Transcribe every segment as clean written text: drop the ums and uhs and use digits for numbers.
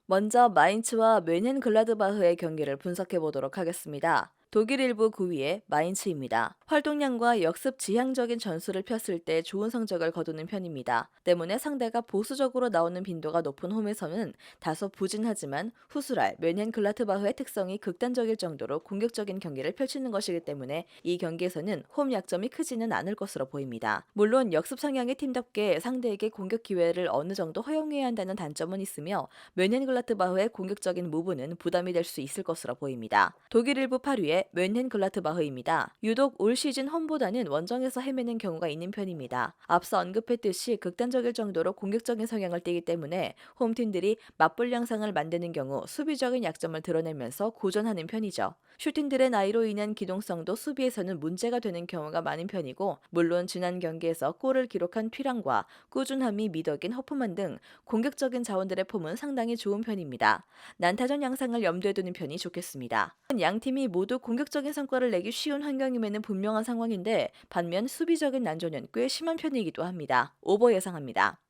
먼저 마인츠와 뮌헨글라드바흐의 경기를 분석해 보도록 하겠습니다. 독일 일부 9위의 마인츠입니다. 활동량과 역습 지향적인 전술을 폈을 때 좋은 성적을 거두는 편입니다. 때문에 상대가 보수적으로 나오는 빈도가 높은 홈에서는 다소 부진하지만 후술할 뮌헨글라드바흐의 특성이 극단적일 정도로 공격적인 경기를 펼치는 것이기 때문에 이 경기에서는 홈 약점이 크지는 않을 것으로 보입니다. 물론 역습 성향의 팀답게 상대에게 공격 기회를 어느 정도 허용해야 한다는 단점은 있으며 뮌헨글라드바흐의 공격적인 무브는 부담이 될 수 있을 것으로 보입니다. 독일 일부 8위의 뮌헨글라드바흐입니다. 유독 올 시즌 홈보다는 원정에서 헤매는 경우가 있는 편입니다. 앞서 언급했듯이 극단적일 정도로 공격적인 성향을 띠기 때문에 홈팀들이 맞불 양상을 만드는 경우 수비적인 약점을 드러내면서 고전하는 편이죠. 슈팅들의 나이로 인한 기동성도 수비에서는 문제가 되는 경우가 많은 편이고, 물론 지난 경기에서 골을 기록한 튀랑과 꾸준함이 미덕인 허프만 등 공격적인 자원들의 폼은 상당히 좋은 편입니다. 난타전 양상을 염두에 두는 편이 좋겠습니다. 양 팀이 모두 공격적인 성과를 내기 쉬운 환경임에는 분명한 상황인데, 반면 수비적인 난조는 꽤 심한 편이기도 합니다. 오버 예상합니다.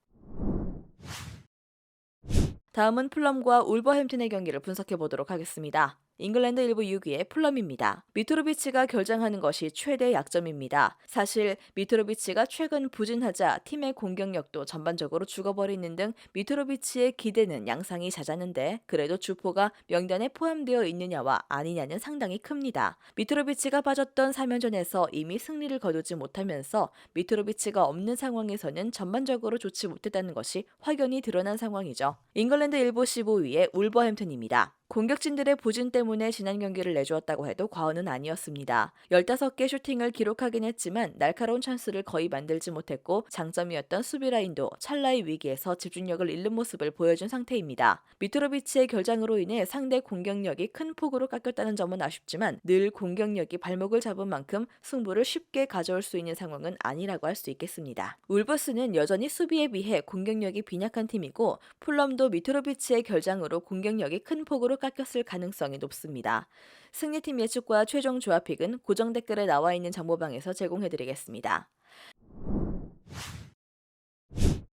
다음은 풀럼과 울버햄튼의 경기를 분석해 보도록 하겠습니다. 잉글랜드 일부 6위의 풀럼입니다. 미트로비치가 결장하는 것이 최대 약점입니다. 사실 미트로비치가 최근 부진하자 팀의 공격력도 전반적으로 죽어버리는 등 미트로비치의 기대는 양상이 잦았는데, 그래도 주포가 명단에 포함되어 있느냐와 아니냐는 상당히 큽니다. 미트로비치가 빠졌던 3연전에서 이미 승리를 거두지 못하면서 미트로비치가 없는 상황에서는 전반적으로 좋지 못했다는 것이 확연히 드러난 상황이죠. 잉글랜드 일부 15위의 울버햄튼입니다. 공격진들의 부진 때문에 지난 경기를 내주었다고 해도 과언은 아니었습니다. 15개 슈팅을 기록하긴 했지만 날카로운 찬스를 거의 만들지 못했고, 장점이었던 수비 라인도 찰나의 위기에서 집중력을 잃는 모습을 보여준 상태입니다. 미트로비치의 결장으로 인해 상대 공격력이 큰 폭으로 깎였다는 점은 아쉽지만, 늘 공격력이 발목을 잡은 만큼 승부를 쉽게 가져올 수 있는 상황은 아니라고 할 수 있겠습니다. 울버스는 여전히 수비에 비해 공격력이 빈약한 팀이고, 풀럼도 미트로비치의 결장으로 공격력이 큰 폭으로 깎였을 가능성이 높습니다. 승리팀 예측과 최종 조합픽은 고정 댓글에 나와 있는 정보방에서 제공해드리겠습니다.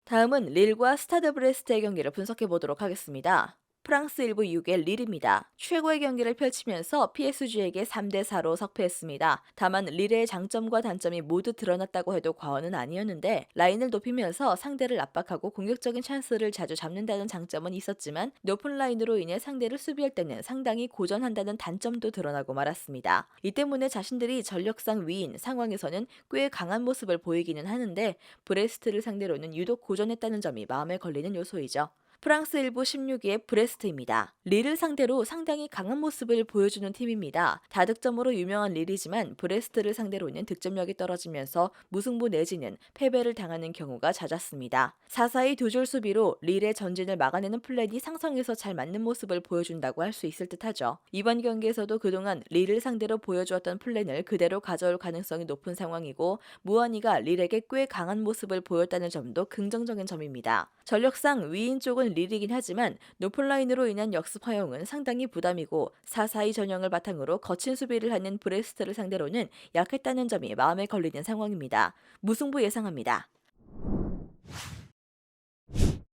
다음은 릴과 스타드 브레스트의 경기를 분석해 보도록 하겠습니다. 프랑스 일부 6의 릴입니다. 최고의 경기를 펼치면서 PSG에게 3대4로 석패했습니다. 다만 릴의 장점과 단점이 모두 드러났다고 해도 과언은 아니었는데, 라인을 높이면서 상대를 압박하고 공격적인 찬스를 자주 잡는다는 장점은 있었지만, 높은 라인으로 인해 상대를 수비할 때는 상당히 고전한다는 단점도 드러나고 말았습니다. 이 때문에 자신들이 전력상 위인 상황에서는 꽤 강한 모습을 보이기는 하는데, 브레스트를 상대로는 유독 고전했다는 점이 마음에 걸리는 요소이죠. 프랑스 일부 16위의 브레스트입니다. 릴을 상대로 상당히 강한 모습을 보여주는 팀입니다. 다득점으로 유명한 릴이지만 브레스트를 상대로는 득점력이 떨어지면서 무승부 내지는 패배를 당하는 경우가 잦았습니다. 4-4-2 두 줄 수비로 릴의 전진을 막아내는 플랜이 상성에서 잘 맞는 모습을 보여준다고 할 수 있을 듯하죠. 이번 경기에서도 그동안 릴을 상대로 보여주었던 플랜을 그대로 가져올 가능성이 높은 상황이고, 무한이가 릴에게 꽤 강한 모습을 보였다는 점도 긍정적인 점입니다. 전력상 위인 쪽은 릴이긴 하지만 높은 라인으로 인한 역습 허용은 상당히 부담이고, 4-4-2 전형을 바탕으로 거친 수비를 하는 브레스트를 상대로는 약했다는 점이 마음에 걸리는 상황입니다. 무승부 예상합니다.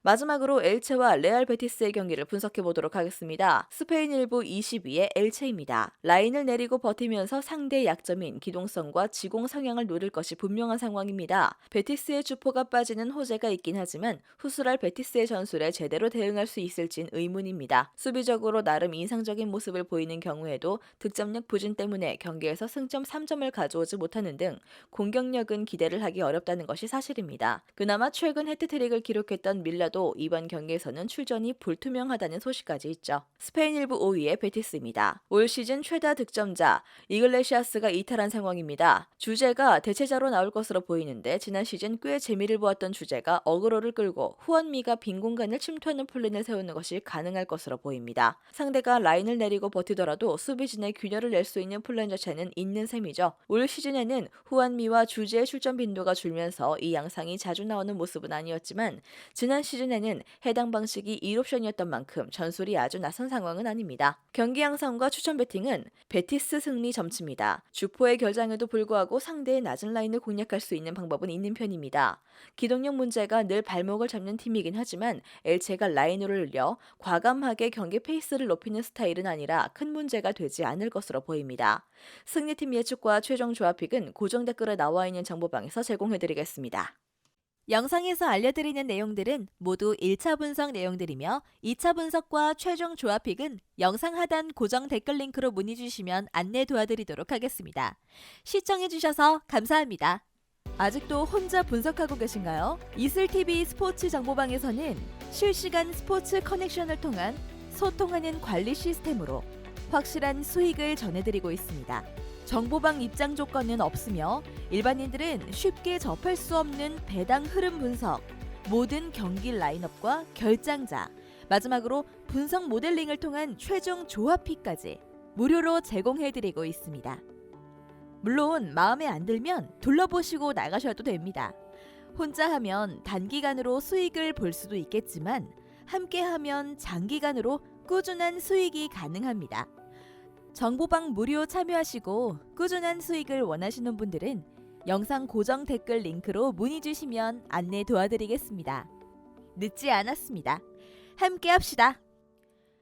마지막으로 엘체와 레알 베티스의 경기를 분석해 보도록 하겠습니다. 스페인 일부 22의 엘체입니다. 라인을 내리고 버티면서 상대의 약점인 기동성과 지공 성향을 노릴 것이 분명한 상황입니다. 베티스의 주포가 빠지는 호재가 있긴 하지만 후술할 베티스의 전술에 제대로 대응할 수 있을진 의문입니다. 수비적으로 나름 인상적인 모습을 보이는 경우에도 득점력 부진 때문에 경기에서 승점 3점을 가져오지 못하는 등 공격력은 기대를 하기 어렵다는 것이 사실입니다. 그나마 최근 해트트릭을 기록했던 밀라도 이번 경기에서는 출전이 불투명하다는 소식까지 있죠. 스페인 일부 5위의 베티스입니다. 올 시즌 최다 득점자 이글레시아스가 이탈한 상황입니다. 주제가 대체자로 나올 것으로 보이는데, 지난 시즌 꽤 재미를 보았던 주제가 어그로를 끌고 후원미가 빈 공간을 침투하는 플랜을 세우는 것이 가능할 것으로 보입니다. 상대가 라인을 내리고 버티더라도 수비진의 균열을 낼 수 있는 플랜 자체는 있는 셈이죠. 올 시즌에는 후원미와 주제의 출전 빈도가 줄면서 이 양상이 자주 나오는 모습은 아니었지만, 지난 시즌 시즌에는 해당 방식이 1옵션이었던 만큼 전술이 아주 낯선 상황은 아닙니다. 경기 양상과 추천 배팅은 베티스 승리 점치입니다. 주포의 결장에도 불구하고 상대의 낮은 라인을 공략할 수 있는 방법은 있는 편입니다. 기동력 문제가 늘 발목을 잡는 팀이긴 하지만 엘체가 라인으로 늘려 과감하게 경기 페이스를 높이는 스타일은 아니라 큰 문제가 되지 않을 것으로 보입니다. 승리팀 예측과 최종 조합픽은 고정 댓글에 나와 있는 정보방에서 제공해드리겠습니다. 영상에서 알려드리는 내용들은 모두 1차 분석 내용들이며 2차 분석과 최종 조합픽은 영상 하단 고정 댓글 링크로 문의 주시면 안내 도와드리도록 하겠습니다. 시청해주셔서 감사합니다. 아직도 혼자 분석하고 계신가요? 이슬TV 스포츠 정보방에서는 실시간 스포츠 커넥션을 통한 소통하는 관리 시스템으로 확실한 수익을 전해드리고 있습니다. 정보방 입장 조건은 없으며 일반인들은 쉽게 접할 수 없는 배당 흐름 분석, 모든 경기 라인업과 결장자, 마지막으로 분석 모델링을 통한 최종 조합픽까지 무료로 제공해드리고 있습니다. 물론 마음에 안 들면 둘러보시고 나가셔도 됩니다. 혼자 하면 단기간으로 수익을 볼 수도 있겠지만 함께 하면 장기간으로 꾸준한 수익이 가능합니다. 정보방 무료 참여하시고 꾸준한 수익을 원하시는 분들은 영상 고정 댓글 링크로 문의 주시면 안내 도와드리겠습니다. 늦지 않았습니다. 함께 합시다.